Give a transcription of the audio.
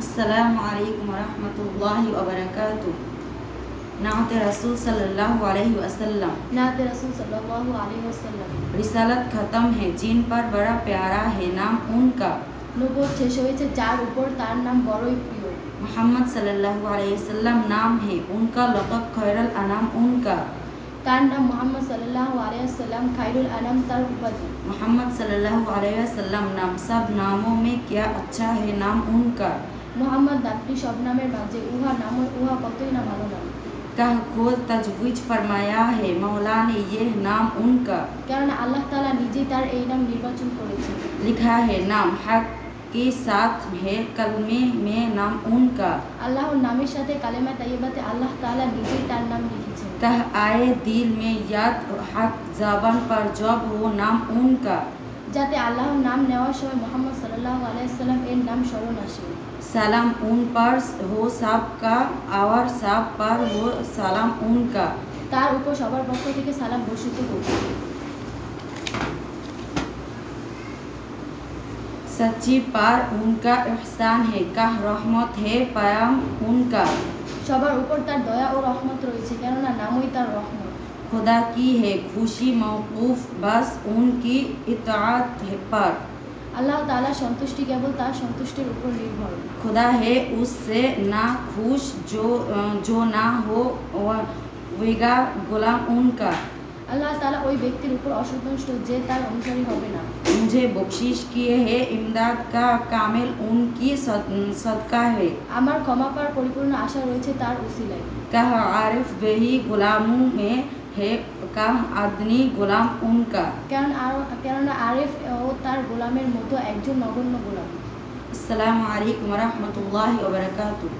अस्सलामुअलैकुम वरहमतुल्लाहि वबरकातुह। नात रसूल सल्लल्लाहु अलैहि वसल्लम। नात रसूल सल्लल्लाहु अलैहि वसल्लम। रिसालत खत्म है जिन पर बड़ा प्यारा है नाम उनका। नबुवत शेष হয়েছে যার উপর তার নাম বড়ই প্রিয়। मोहम्मद सल्लल्लाहु अलैहि वसल्लम नाम है उनका, लक़ब खैरुल अनाम उनका। তার নাম মুহাম্মদ সাল্লাল্লাহু আলাইহি ওয়াসাল্লাম, খায়রুল আনাম তার উপাধি। मोहम्मद सल्लल्लाहु अलैहि वसल्लम नाम सब नामों में क्या अच्छा है नाम उनका। মুহাম্মদ নামটি সব নামের মাঝে উহা নাম উহা কতই না ভালো নাম। कह खोल तजवीज फरमाया है मौला ने यह नाम उनका। কারণ আল্লাহ তাআলা নিজেই তার এই নাম নির্বাচন করেছেন। लिखा है नाम हक के साथ है कलमे में नाम उनका। আল্লাহর নামের সাথে কালেমা তাইয়্যিবাতে আল্লাহ তাআলা নিজেই তার নাম লিখেছেন। कह आए दिल में याद हक ज़बान पर जब वो नाम उनका। যাতে আল্লাহর নাম নেওয়ার সময় মুহাম্মদ সাল্লাল্লাহু আলাইহি ওয়াসাল্লাম এর নাম স্মরণ আসে। सलाम उन पर हो सब का और सब पर हो सलाम उनका। তার উপর সবার পক্ষ থেকে সালাম বর্ষিত হোক। सच्ची पर उनका एहसान है कह रहमत है प्याम उनका। সবার উপর তার দয়া ও রহমত রয়েছে, কেননা নামই তার রহমত। खुदा की है खुशी मौकूफ बस उनकी इताअत है पर। আল্লাহ তাআলার সন্তুষ্টি কেবল তার সন্তুষ্টির উপর নির্ভর। खुदा है उससे ना खुश जो ना हो वेगा गुलाम उनका। আল্লাহ তাআলা ওই ব্যক্তির উপর অসন্তুষ্ট যে তার অনুসারী হবে না। मुझे बख्शिश किए है इमदाद का कामिल उनकी सदका है। আমার ক্ষমা পাওয়ার পরিপূর্ণ আশা রয়েছে তার উসিলায়। कह आरिफ वही गुलामों में है कह आदनी गुलाम उनका। কেননা আরিফ ও তার গোলামের মতো একজন নগণ্য গোলাম। अस्सलामु अलैकुम वरहमतुल्लाहि वबरकातुह।